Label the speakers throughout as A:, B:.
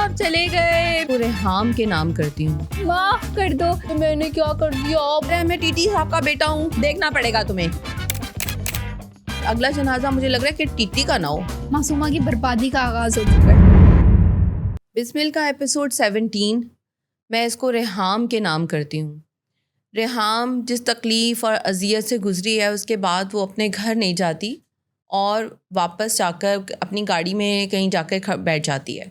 A: آپ چلے گئے.
B: ریحام کے نام کرتی ہوں.
A: معاف کر دو, میں نے کیا کر دیا؟
B: میں ٹی ٹی صاحب کا بیٹا ہوں, دیکھنا پڑے گا تمہیں. اگلا جنازہ مجھے لگ رہا ہے کہ ٹی کا نہ ہو.
A: معصومہ کی بربادی کا آغاز ہو چکا ہے.
B: بسمل کا ایپیسوڈ 17. میں اس کو ریحام کے نام کرتی ہوں. ریحام جس تکلیف اور اذیت سے گزری ہے, اس کے بعد وہ اپنے گھر نہیں جاتی اور واپس جا کر اپنی گاڑی میں کہیں جا کر بیٹھ جاتی ہے.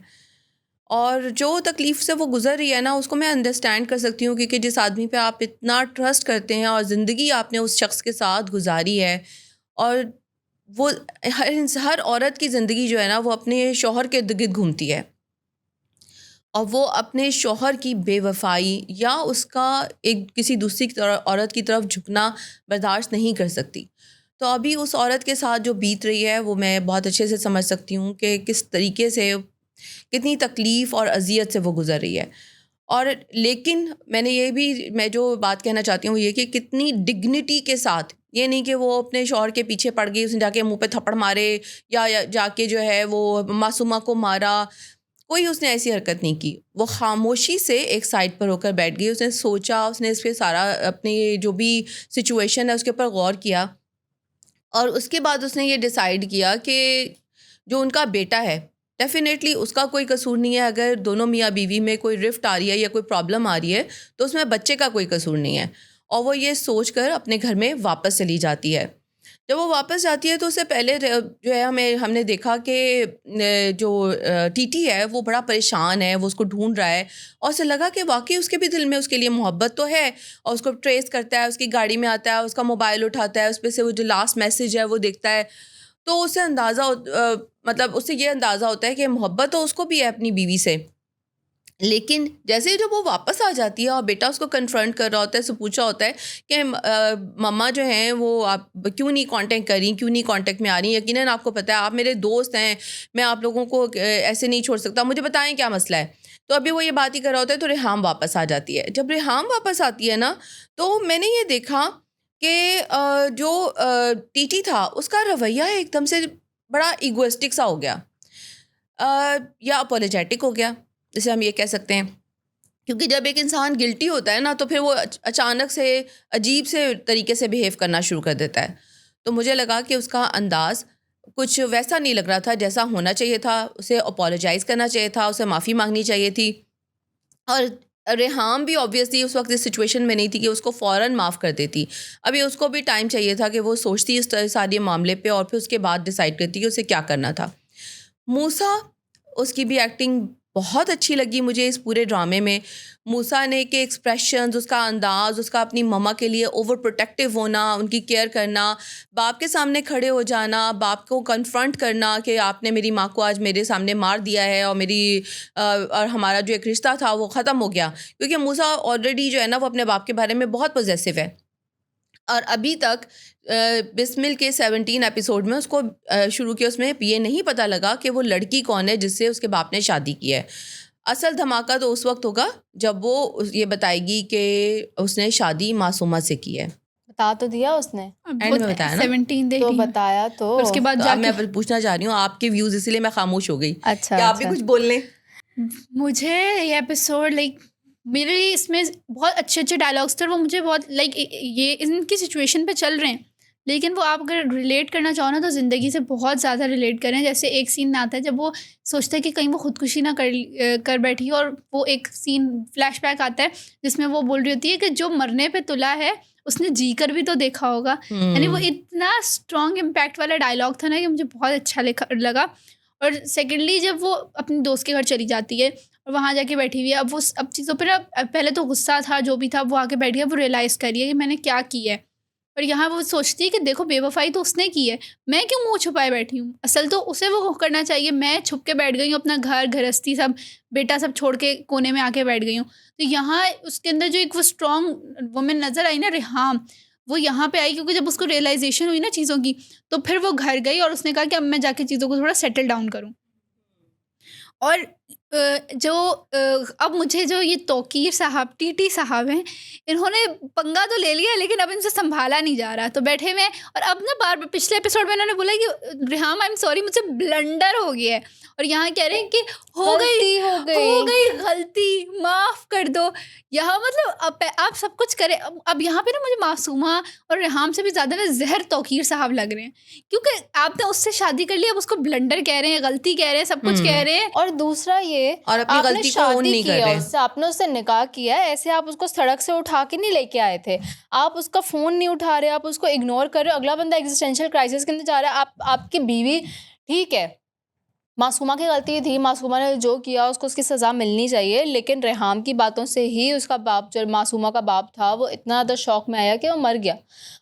B: اور جو تکلیف سے وہ گزر رہی ہے نا, اس کو میں انڈرسٹینڈ کر سکتی ہوں, کیونکہ جس آدمی پہ آپ اتنا ٹرسٹ کرتے ہیں اور زندگی آپ نے اس شخص کے ساتھ گزاری ہے, اور وہ ہر عورت کی زندگی جو ہے نا وہ اپنے شوہر کے ارد گرد گھومتی ہے, اور وہ اپنے شوہر کی بے وفائی یا اس کا ایک کسی دوسری عورت کی طرف جھکنا برداشت نہیں کر سکتی. تو ابھی اس عورت کے ساتھ جو بیت رہی ہے وہ میں بہت اچھے سے سمجھ سکتی ہوں کہ کس طریقے سے, کتنی تکلیف اور اذیت سے وہ گزر رہی ہے. اور لیکن میں جو بات کہنا چاہتی ہوں وہ یہ کہ کتنی ڈگنیٹی کے ساتھ, یہ نہیں کہ وہ اپنے شوہر کے پیچھے پڑ گئی, اس نے جا کے منہ پہ تھپڑ مارے یا جا کے جو ہے وہ معصومہ کو مارا, کوئی اس نے ایسی حرکت نہیں کی. وہ خاموشی سے ایک سائڈ پر ہو کر بیٹھ گئی. اس نے سوچا, اس نے اس پہ سارا اپنی جو بھی سچویشن ہے اس کے اوپر غور کیا, اور اس کے بعد اس نے یہ ڈیسائیڈ کیا کہ جو ان کا بیٹا ہے ڈیفینیٹلی اس کا کوئی قصور نہیں ہے. اگر دونوں میاں بیوی میں کوئی رفٹ آ رہی ہے یا کوئی پرابلم آ رہی ہے تو اس میں بچے کا کوئی قصور نہیں ہے. اور وہ یہ سوچ کر اپنے گھر میں واپس چلی جاتی ہے. جب وہ واپس جاتی ہے تو اس سے پہلے جو ہے ہم نے دیکھا کہ جو ٹی ٹی ہے وہ بڑا پریشان ہے, وہ اس کو ڈھونڈ رہا ہے, اور اسے لگا کہ واقعی اس کے بھی دل میں اس کے لیے محبت تو ہے, اور اس کو ٹریس کرتا ہے, اس کی گاڑی میں آتا ہے, اس کا موبائل اٹھاتا ہے, اس پہ سے وہ جو لاسٹ میسیج ہے وہ دیکھتا ہے, تو اسے اس سے یہ اندازہ ہوتا ہے کہ محبت تو اس کو بھی ہے اپنی بیوی سے. لیکن جیسے ہی جب وہ واپس آ جاتی ہے اور بیٹا اس کو کنفرنٹ کر رہا ہوتا ہے, اس سے پوچھا ہوتا ہے کہ مما جو ہیں وہ آپ کیوں نہیں کانٹیکٹ کر رہی, کیوں نہیں کانٹیکٹ میں آ رہی, یقیناً آپ کو پتہ ہے آپ میرے دوست ہیں, میں آپ لوگوں کو ایسے نہیں چھوڑ سکتا, مجھے بتائیں کیا مسئلہ ہے. تو ابھی وہ یہ بات ہی کر رہا ہوتا ہے تو ریحام واپس آ جاتی ہے. جب ریحام واپس آتی ہے نا تو میں نے یہ دیکھا کہ جو ٹی ٹی تھا اس کا رویہ ایک دم سے بڑا ایگوئسٹک سا ہو گیا, یا اپولوجیٹک ہو گیا جسے ہم یہ کہہ سکتے ہیں. کیونکہ جب ایک انسان گلٹی ہوتا ہے نا تو پھر وہ اچانک سے عجیب سے طریقے سے بیہیو کرنا شروع کر دیتا ہے. تو مجھے لگا کہ اس کا انداز کچھ ویسا نہیں لگ رہا تھا جیسا ہونا چاہیے تھا. اسے اپولوجائز کرنا چاہیے تھا, اسے معافی مانگنی چاہیے تھی. اور ریحام بھی آبویسلی اس وقت اس سچویشن میں نہیں تھی کہ اس کو فوراً معاف کر دیتی. ابھی اس کو بھی ٹائم چاہیے تھا کہ وہ سوچتی اس سارے معاملے پہ, اور پھر اس کے بعد ڈیسائیڈ کرتی کہ اسے کیا کرنا تھا. موسیٰ, اس کی بھی ایکٹنگ بہت اچھی لگی مجھے اس پورے ڈرامے میں. موسیٰ نے کہ ایکسپریشنز, اس کا انداز, اس کا اپنی مما کے لیے اوور پروٹیکٹیو ہونا, ان کی کیئر کرنا, باپ کے سامنے کھڑے ہو جانا, باپ کو کنفرنٹ کرنا کہ آپ نے میری ماں کو آج میرے سامنے مار دیا ہے اور ہمارا جو ایک رشتہ تھا وہ ختم ہو گیا. کیونکہ موسیٰ آلریڈی جو ہے نا وہ اپنے باپ کے بارے میں بہت پوزیسو ہے, اور ابھی تک بسمل کے 17 ایپیسوڈ میں اس کو شروع کے اس میں یہ نہیں پتہ لگا کہ وہ لڑکی کون ہے جس سے اس کے باپ نے شادی کی ہے. اصل دھماکہ تو اس وقت ہوگا جب وہ یہ بتائے گی کہ اس نے شادی معصومہ سے کی ہے.
C: بتا تو دیا اس نے,
B: اینڈ میں بتایا نا
A: 17
C: تو بتایا تو
A: اس کے بعد جا
B: میں پوچھنا چاہ رہی ہوں آپ کے ویوز, اسی لیے میں خاموش ہو گئی.
C: اچھا
B: کیا آپ بھی کچھ بول لیں؟
A: مجھے یہ ایپیسوڈ میرے اس میں بہت اچھے اچھے ڈائلاگس تھے, وہ مجھے بہت یہ ان کی سچویشن پہ چل رہے ہیں, لیکن وہ آپ اگر ریلیٹ کرنا چاہو نا تو زندگی سے بہت زیادہ ریلیٹ کریں. جیسے ایک سین میں آتا ہے جب وہ سوچتا ہے کہ کہیں وہ خودکشی نہ کر بیٹھی, اور وہ ایک سین فلیش بیک آتا ہے جس میں وہ بول رہی ہوتی ہے کہ جو مرنے پہ تلا ہے اس نے جی کر بھی تو دیکھا ہوگا. یعنی وہ اتنا اسٹرانگ امپیکٹ والا ڈائلاگ تھا نا کہ مجھے بہت اچھا لگا. اور سیکنڈلی جب وہ اپنی دوست کے گھر چلی جاتی ہے اور وہاں جا کے بیٹھی ہوئی ہے, اب چیزوں پہ پہلے تو غصہ تھا جو بھی تھا, وہ آ کے بیٹھ گیا, وہ ریئلائز کر رہی ہے کہ میں نے کیا کی ہے. اور یہاں وہ سوچتی ہے کہ دیکھو بے وفائی تو اس نے کی ہے, میں کیوں منہ چھپائے بیٹھی ہوں, اصل تو اسے وہ کرنا چاہیے, میں چھپ کے بیٹھ گئی ہوں, اپنا گھر گھرستی سب بیٹا سب چھوڑ کے کونے میں آ کے بیٹھ گئی ہوں. تو یہاں اس کے اندر جو ایک وہ اسٹرانگ وومن نظر آئی نا ریحام, وہ یہاں پہ آئی کیونکہ جب اس کو ریئلائزیشن ہوئی نا چیزوں کی, تو پھر وہ گھر گئی اور اس نے کہا کہ اب میں جا کے چیزوں کو تھوڑا سیٹل ڈاؤن کروں. اور جو اب مجھے جو یہ توقیر صاحب ٹی صاحب ہیں, انہوں نے پنگا تو لے لیا لیکن اب ان سے سنبھالا نہیں جا رہا, تو بیٹھے ہوئے اور اب نا بار پچھلے ایپیسوڈ میں انہوں نے بولا کہ ریحام آئی ایم سوری, مجھ سے بلنڈر ہو گیا ہے, اور یہاں کہہ رہے ہیں کہ ہو گئی غلطی, معاف کر دو. یہاں مطلب آپ سب کچھ کریں. اب یہاں پہ نا مجھے معصومہ اور ریحام سے بھی زیادہ نا زہر توقیر صاحب لگ رہے ہیں, کیونکہ آپ نے اس سے شادی کر لی, اب اس کو بلنڈر کہہ رہے ہیں, غلطی کہہ رہے ہیں, سب کچھ کہہ رہے ہیں.
C: اور دوسرا یہ,
B: اور اپنی
C: آپ نے
B: غلطی کو اون
C: شادی
B: نہیں کر
C: کیا
B: رہے,
C: اس سے, آپ نے اس سے نکاح کیا ہے, ایسے آپ اس کو سڑک سے اٹھا کے نہیں لے کے آئے تھے, آپ اس کا فون نہیں اٹھا رہے, آپ اس کو اگنور کر رہے ہو. اگلا بندہ ایگزسٹینشیل کرائسس کے اندر جا رہا ہے. آپ کی بیوی, ٹھیک ہے معصومہ کی غلطی تھی, معصومہ نے جو کیا اس کو اس کی سزا ملنی چاہیے, لیکن ریحام کی باتوں سے ہی اس کا باپ, جو معصومہ کا باپ تھا, وہ اتنا زیادہ شوق میں آیا کہ وہ مر گیا.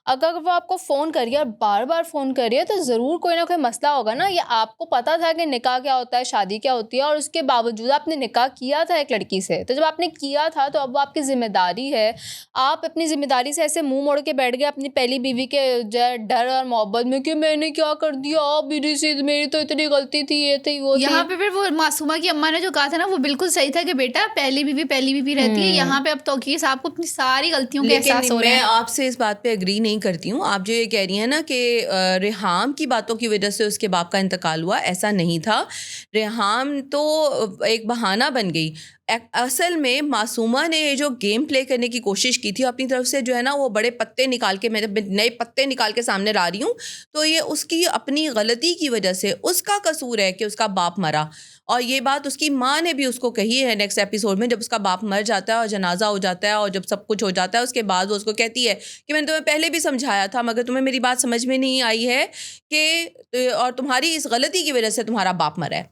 C: اگر وہ آپ کو فون کریے اور بار بار فون کریے تو ضرور کوئی نہ کوئی مسئلہ ہوگا نا. یہ آپ کو پتا تھا کہ نکاح کیا ہوتا ہے, شادی کیا ہوتی ہے, اور اس کے باوجود آپ نے نکاح کیا تھا ایک لڑکی سے. تو جب آپ نے کیا تھا تو اب وہ آپ کی ذمہ داری ہے. آپ اپنی ذمہ داری سے ایسے منہ موڑ کے بیٹھ گئے اپنی پہلی بیوی کے ڈر اور محبت میں کہ میں نے کیا کر دیا, میری سے میری تو اتنی غلطی تھی, یہ تھی وہ.
A: یہاں پہ پھر وہ معصومہ کی اماں نے جو کہا تھا نا وہ بالکل صحیح تھا کہ بیٹا پہلی بیوی رہتی ہے. یہاں پہ اب توقیر صاحب کو اپنی ساری غلطیوں کے احساس ہو رہے ہیں.
B: میں آپ سے اس بات پہ اگری نہیں کرتی ہوں. آپ جو یہ کہہ رہی ہیں نا کہ ریحام کی باتوں کی وجہ سے اس کے باپ کا انتقال ہوا, ایسا نہیں تھا. ریحام تو ایک بہانہ بن گئی. اصل میں معصومہ نے جو گیم پلے کرنے کی کوشش کی تھی اپنی طرف سے, جو ہے نا وہ بڑے پتے نکال کے, میں نئے پتے نکال کے سامنے لا رہی ہوں, تو یہ اس کی اپنی غلطی کی وجہ سے اس کا قصور ہے کہ اس کا باپ مرا. اور یہ بات اس کی ماں نے بھی اس کو کہی ہے نیکسٹ ایپیسوڈ میں, جب اس کا باپ مر جاتا ہے اور جنازہ ہو جاتا ہے اور جب سب کچھ ہو جاتا ہے, اس کے بعد وہ اس کو کہتی ہے کہ میں نے تمہیں پہلے بھی سمجھایا تھا مگر تمہیں میری بات سمجھ میں نہیں آئی ہے کہ اور تمہاری اس غلطی کی وجہ سے تمہارا باپ مرا ہے.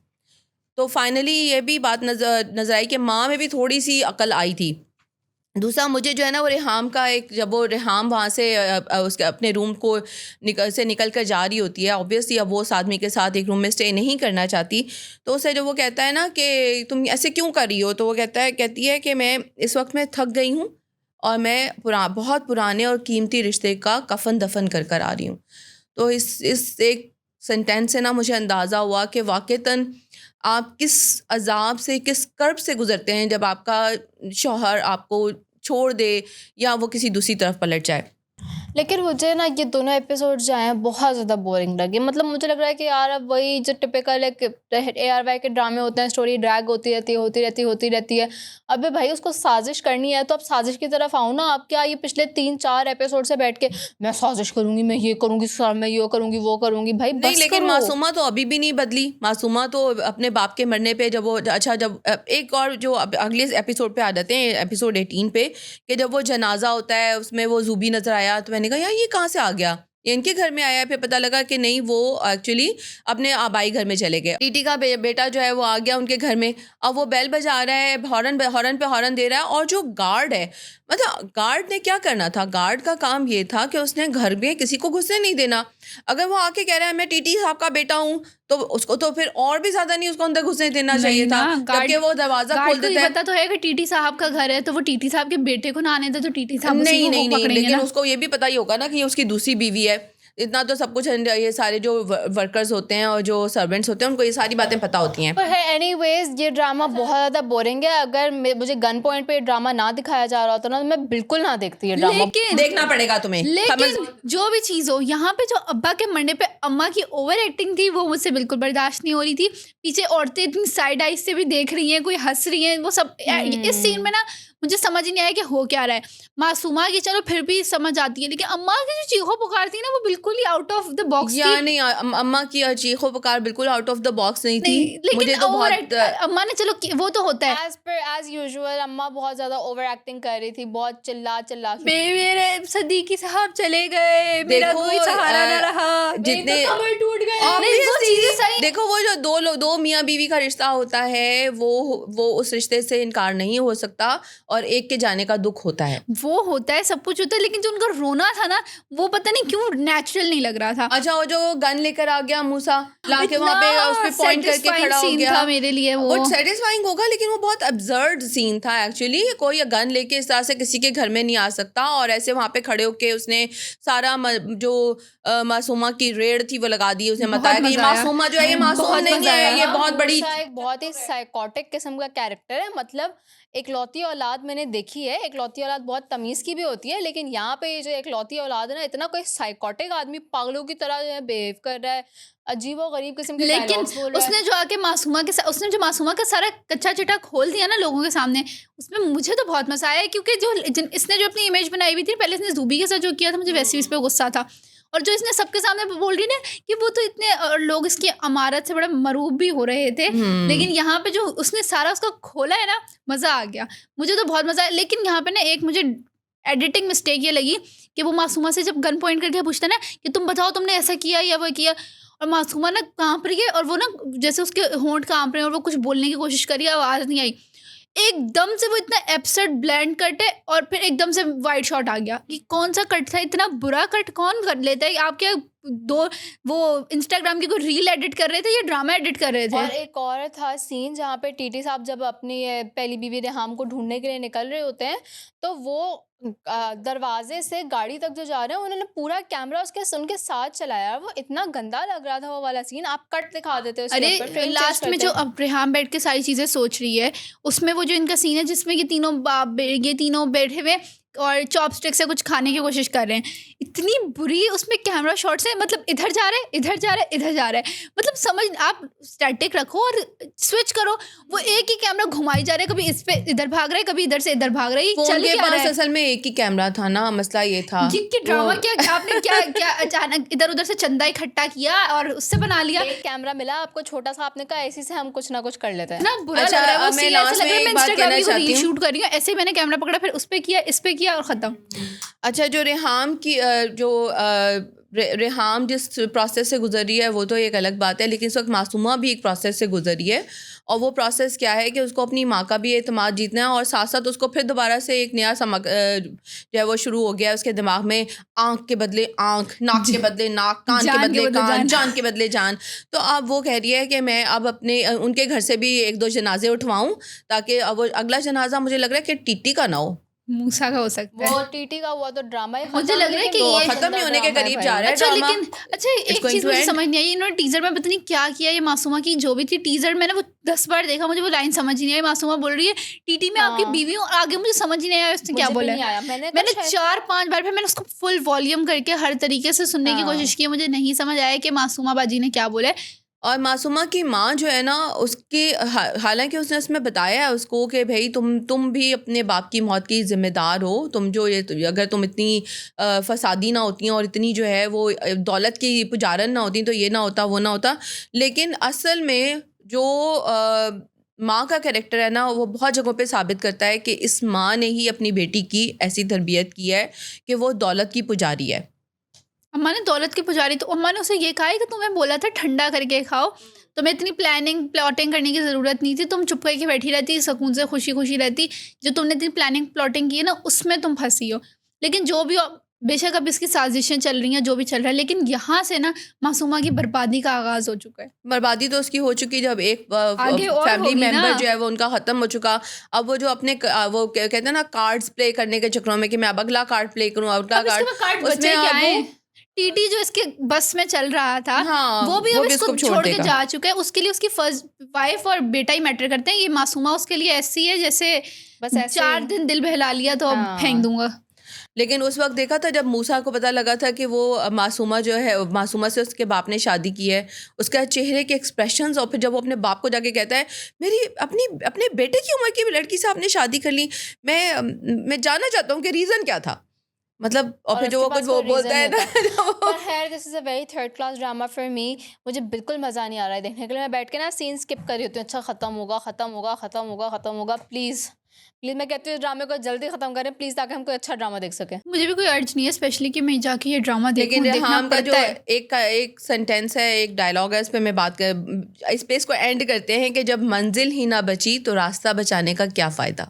B: تو فائنلی یہ بھی بات نظر آئی کہ ماں میں بھی تھوڑی سی عقل آئی تھی. دوسرا مجھے جو ہے نا وہ ریحام کا ایک, جب وہ ریحام وہاں سے اس کے اپنے روم کو نکل کر جا رہی ہوتی ہے, آبویسلی اب وہ اس آدمی کے ساتھ ایک روم میں اسٹے نہیں کرنا چاہتی, تو اسے جب وہ کہتا ہے نا کہ تم ایسے کیوں کر رہی ہو, تو وہ کہتی ہے کہ میں اس وقت میں تھک گئی ہوں اور میں بہت پرانے اور قیمتی رشتے کا کفن دفن کر آ رہی ہوں. تو اس ایک سینٹینس سے نا مجھے اندازہ ہوا کہ واقعتاً آپ کس عذاب سے, کس کرب سے گزرتے ہیں جب آپ کا شوہر آپ کو چھوڑ دے یا وہ کسی دوسری طرف پلٹ جائے.
C: لیکن مجھے نا یہ دونوں ایپیسوڈ جو ہیں بہت زیادہ بورنگ لگے. مطلب مجھے لگ رہا ہے کہ یار اب وہی جو ٹپیکل ARY کے ڈرامے ہوتے ہیں, اسٹوری ڈریگ ہوتی رہتی ہے. ابے بھائی اس کو سازش کرنی ہے تو اب سازش کی طرف آؤ نا. آپ کیا یہ پچھلے 3-4 ایپیسوڈ سے بیٹھ کے میں سازش کروں گی, میں یہ کروں گی, میں یہ کروں گی, وہ کروں گی, بھائی
B: نہیں. لیکن معصومہ تو ابھی بھی نہیں بدلی. معصومہ تو اپنے باپ کے مرنے پہ جب وہ جب ایک اور جو اگلے ایپیسوڈ پہ آ جاتے ہیں, ایپیسوڈ 18 پہ, کہ جب وہ جنازہ ہوتا ہے اس میں وہ زوبی نظر آیا, تو میں نے کہا یار یہ کہاں سے آ گیا, یہ ان کے گھر میں آیا. پھر پتہ لگا کہ نہیں, وہ ایکچولی اپنے آبائی گھر میں چلے گئے. ٹی کا بیٹا جو ہے وہ آ گیا ان کے گھر میں. اب وہ بیل بجا رہا ہے, ہارن پہ ہارن دے رہا ہے, اور جو گارڈ ہے, مطلب گارڈ نے کیا کرنا تھا, گارڈ کا کام یہ تھا کہ اس نے گھر میں کسی کو گھسنے نہیں دینا. اگر وہ آ کے کہہ رہا ہے میں ٹی صاحب کا بیٹا ہوں, تو اس کو تو پھر اور بھی زیادہ نہیں اس کو اندر گھسنے دینا چاہیے تھا. جبکہ وہ دروازہ کھول دیتا ہے.
A: پتا تو ہے کہ ٹی صاحب کا گھر ہے, تو وہ ٹی صاحب کے بیٹے کو نہ آنے دے تو ٹی صاحب
B: نہیں, لیکن اس کو یہ بھی پتا ہی ہوگا نا کہ یہ اس کی دوسری بیوی ہے. اتنا تو سب کچھ, یہ سارے جو ورکرز ہوتے ہیں اور جو سرونٹس ہوتے ہیں ان کو یہ ساری باتیں پتہ ہوتی ہیں.
C: اینی ویز یہ ڈرامہ بہت زیادہ بورنگ ہے. اگر مجھے گن پوائنٹ پہ یہ ڈرامہ نہ دکھایا جا رہا ہوتا نا تو میں بالکل نہ دیکھتی یہ ڈرامہ.
B: دیکھنا پڑے گا تمہیں.
A: لیکن جو بھی چیز ہو, یہاں پہ جو ابا کے مرنے پہ اماں کی اوور ایکٹنگ تھی وہ مجھ سے بالکل برداشت نہیں ہو رہی تھی. پیچھے عورتیں اتنی سائڈ آئیز سے بھی دیکھ رہی ہیں, کوئی ہنس رہی ہیں, وہ سب اس سین میں نا مجھے سمجھ نہیں آیا کہ ہو کیا رہا ہے. معصومہ کی چلو پھر بھی سمجھ آتی ہے, لیکن اماں کی جو چیخو پکارتی ہے نا وہ بالکل ہی آؤٹ آف دا باکس
B: یا نہیں, اماں کی چیخو پکار بالکل آؤٹ آف دا باکس نہیں تھی. مجھے تو بہت
A: اماں نے, چلو وہ تو ہوتا ہے
C: ایز یوزول اماں بہت زیادہ اوور ایکٹنگ کر رہی تھی, بہت چلا
A: میرے صدیقی صاحب چلے گئے, میرا کوئی سہارا نہ رہا,
B: جتنے
A: ٹوٹ گئے.
B: دیکھو وہ جو دو میاں بیوی کا رشتہ ہوتا ہے وہ اس رشتے سے انکار نہیں ہو سکتا, اور ایک کے جانے کا دکھ ہوتا ہے,
A: وہ ہوتا ہے, سب کچھ ہوتا ہے, لیکن جو ان کا رونا تھا نا وہ پتہ نہیں کیوں نیچرل نہیں لگ رہا تھا.
B: اچھا وہ جو گن لے کر آ گیا موسیٰ, لا کے وہاں پہ اس پہ پوائنٹ کر کے کھڑا ہو گیا
A: تھا میرے لیے وہ
B: سیٹسفائنگ ہوگا, لیکن وہ بہت ابزرڈ سین تھا ایکچولی. کوئی گن لے کے اس طرح سے کسی کے گھر میں نہیں آ سکتا, اور ایسے وہاں پہ کھڑے ہو کے اس نے سارا جو معصومہ کی ریڑ تھی وہ لگا دی. اس نے بتایا کہ یہ معصومہ جو ہے یہ معصوم نہیں ہے, یہ بہت بڑی
C: ایک بہت ہی سائیکوٹک قسم کا کیریکٹر ہے. مطلب اکلوتی اولاد میں نے دیکھی ہے, اکلوتی اولاد بہت تمیز کی بھی ہوتی ہے, لیکن یہاں پہ یہ جو اکلوتی اولاد ہے نا, اتنا کوئی سائیکوٹک آدمی پاگلوں کی طرح جو ہے بہیو کر رہا ہے, عجیب و غریب قسم کے ڈائلاگز بول رہا ہے.
A: اس نے جو آ کے معصومہ کے اس نے جو معصومہ کا سارا کچا چٹا کھول دیا نا لوگوں کے سامنے, اس میں مجھے تو بہت مزہ آیا, کیونکہ جو اس نے جو اپنی امیج بنائی ہوئی تھی, پہلے اس نے زوبی کے ساتھ جو کیا تھا مجھے ویسے اس پہ غصہ تھا, اور جو اس نے سب کے سامنے بول رہی نا کہ وہ تو اتنے لوگ اس کی عمارت سے بڑے مروب بھی ہو رہے تھے, لیکن یہاں پہ جو اس نے سارا اس کا کھولا ہے نا, مزہ آ گیا, مجھے تو بہت مزہ آیا. لیکن یہاں پہ نا ایک مجھے ایڈیٹنگ مسٹیک یہ لگی کہ وہ معصومہ سے جب گن پوائنٹ کر کے پوچھتا نا کہ تم بتاؤ تم نے ایسا کیا یا وہ کیا, اور معصومہ نا کانپ رہی ہے, اور وہ نا جیسے اس کے ہونٹ کانپ رہے ہیں اور وہ کچھ بولنے کی کوشش کری, آواز نہیں آئی, ایک دم سے وہ اتنا ایپسرڈ بلینڈ کٹ ہے, اور پھر ایک دم سے وائٹ شاٹ آ گیا. کہ کون سا کٹ تھا, اتنا برا کٹ کون کر لیتا ہے؟ آپ کیا وہ انسٹاگرام کی کوئی ریل ایڈٹ کر رہے تھے یا ڈرامہ ایڈٹ کر رہے تھے؟
C: اور ایک اور تھا سین جہاں پہ ٹی ٹی صاحب جب اپنی پہلی بیوی ریحام کو ڈھونڈنے کے لیے نکل رہے ہوتے ہیں, تو وہ دروازے سے گاڑی تک جو جا رہے ہیں انہوں نے پورا کیمرہ ان کے ساتھ چلایا. وہ اتنا گندا لگ رہا تھا وہ والا سین. آپ کٹ دکھا دیتے.
A: ارے لاسٹ میں جو اب ریحام بیٹھ کے ساری چیزیں سوچ رہی ہے, اس میں وہ جو ان کا سین ہے جس میں یہ تینوں بیٹھے ہوئے اور چاپ اسٹک سے کچھ کھانے کی کوشش کر رہے ہیں, اتنی بری اس میں کیمرہ شاٹس ہیں, مطلب ادھر جا رہا ہے ادھر جا رہا ہے ادھر جا رہا ہے, مطلب سمجھ آپ اسٹیٹک رکھو اور سوئچ کرو. وہ ایک ہی کیمرہ گھمائی جا رہا ہے, کبھی اس پہ ادھر بھاگ رہا ہے, کبھی ادھر سے ادھر بھاگ رہی ہے.
B: چل کے پاس اصل میں ایک ہی کیمرہ تھا نا, مسئلہ یہ تھا
A: کہ ڈرامہ کیا آپ نے کیا اچانک ادھر ادھر سے چندہ اکٹھا کیا اور اس سے بنا لیا.
C: ایک کیمرہ ملا آپ کو چھوٹا سا, آپ نے کہا اسی سے ہم کچھ نہ کچھ کر لیتے ہیں.
A: نا برا لگ رہا ہے. وہ سی ایسے لگ رہا ہے میں انسٹاگرام کی ریل شوٹ کر رہی ہوں, ایسے ہی میں نے کیمرہ پکڑا, پھر اس پہ کیا اس پہ کیا اور ختم.
B: اچھا, جو ریحام کی ریحام جس پروسیس سے گزر رہی ہے وہ تو ایک الگ بات ہے, لیکن اس وقت معصومہ بھی ایک پروسیس سے گزر رہی ہے, اور وہ پروسیس کیا ہے کہ اس کو اپنی ماں کا بھی اعتماد جیتنا ہے, اور ساتھ ساتھ اس کو پھر دوبارہ سے ایک نیا سمک جو ہے وہ شروع ہو گیا اس کے دماغ میں, آنکھ کے بدلے آنکھ, ناک کے بدلے ناک, کان کے بدلے کان, جان کے بدلے جان. تو اب وہ کہہ رہی ہے کہ میں اب اپنے ان کے گھر سے بھی 1-2 جنازے اٹھواؤں, تاکہ اب وہ اگلا جنازہ مجھے لگ رہا ہے کہ ٹیٹی کا نہ ہو,
A: موسیٰ کا ہو سکتا ہے.
C: وہ ٹی کا ہوا تو ڈرامہ ہی
A: مجھے لگ رہا ہے کہ یہ
B: ختم ہی ہونے کے قریب جا رہا ہے.
A: اچھا لیکن اچھا ایک چیز مجھے سمجھ نہیں آئی, انہوں نے ٹیزر میں پتہ نہیں کیا کیا, یہ معصومہ کی جو بھی تھی ٹیزر میں نے وہ 10 بار دیکھا, مجھے وہ لائن سمجھ نہیں آئی. معصومہ بول رہی ہے ٹی میں آپ کی بیوی ہوں, اور آگے مجھے سمجھ ہی نہیں آیا اس نے کیا بولا. میں نے 4-5 بار پھر میں نے اس کو فل والیوم کر کے ہر طریقے سے سننے کی کوشش کی, مجھے نہیں سمجھ آیا کہ معصومہ باجی نے کیا بولا.
B: اور معصومہ کی ماں جو ہے نا, اس کی حالانکہ اس نے اس میں بتایا ہے اس کو کہ بھائی تم بھی اپنے باپ کی موت کی ذمہ دار ہو, تم جو اگر تم اتنی فسادی نہ ہوتی ہیں اور اتنی جو ہے وہ دولت کی پجارن نہ ہوتی تو یہ نہ ہوتا وہ نہ ہوتا. لیکن اصل میں جو ماں کا کریکٹر ہے نا, وہ بہت جگہوں پہ ثابت کرتا ہے کہ اس ماں نے ہی اپنی بیٹی کی ایسی تربیت کی ہے کہ وہ دولت کی پجاری ہے.
A: اماں نے دولت کی پجاری, تو اماں نے اسے یہ کہا ہے کہ تمہیں بولا تھا ٹھنڈا کر کے کھاؤ, تمہیں اتنی پلاٹنگ کرنے کی ضرورت نہیں تھی, تم چپ کر کے بیٹھی رہتی, سکون سے خوشی رہتی. جو تم نے اتنی پلاٹنگ کی ہے نا, اس میں تم پھنسی ہو. لیکن جو بھی بے شک اب اس کی سازشیں چل رہی ہیں, جو بھی چل رہا ہے, لیکن یہاں سے نا معصومہ کی بربادی کا آغاز ہو چکا ہے.
B: بربادی تو اس کی ہو چکی, جب ایک فیملی ممبر جو ہے وہ ان کا ختم ہو چکا. اب وہ جو اپنے وہ کہتے ہیں نا کارڈز پلے کرنے کے چکروں میں کہ میں اب اگلا کارڈ پلے کروں, اگلا کارڈ, اس میں
A: کیا ہے ٹی جو اس کے بس میں چل رہا تھا, وہ بھی اب اس کو چھوڑ کے جا چکا ہے. اس کے لیے اس کی فرسٹ وائف اور بیٹا ہی میٹر کرتے ہیں. یہ معصومہ اس کے لیے ایسی ہے جیسے بس 4 دن دل بہلا لیا تو اب پھینک دوں گا.
B: لیکن اس وقت دیکھا تھا جب موسیٰ کو پتہ لگا تھا کہ وہ معصومہ جو ہے, معصومہ سے اس کے باپ نے شادی کی ہے, اس کا چہرے کے ایکسپریشنز, اور پھر جب وہ اپنے باپ کو جا کے کہتا ہے میری اپنے بیٹے کی عمر کی لڑکی سے آپ نے شادی کر لی, میں جاننا چاہتا ہوں کہ ریزن کیا تھا. مطلب اور پھر جو وہ کچھ وہ بولتا ہے نا,
C: خیر this is a very third class drama for me. مجھے بالکل مزہ نہیں آ رہا ہے دیکھنے کے لیے. میں بیٹھ کے نا سین اسکپ کر رہی ہوتی ہوں, اچھا ختم ہوگا. پلیز میں کہتی ہوں اس ڈرامے کو جلدی ختم کریں پلیز, تاکہ ہم کوئی اچھا ڈرامہ دیکھ سکیں.
A: مجھے بھی کوئی ارج نہیں ہے اسپیشلی کہ میں جا کے یہ ڈرامہ دیکھوں.
B: لیکن ریحام کا جو ایک سینٹینس ہے, ایک ڈائلاگ ہے, اس پہ میں بات اس پہ اس کو اینڈ کرتے ہیں کہ جب منزل ہی نہ بچی تو راستہ بچانے کا کیا فائدہ.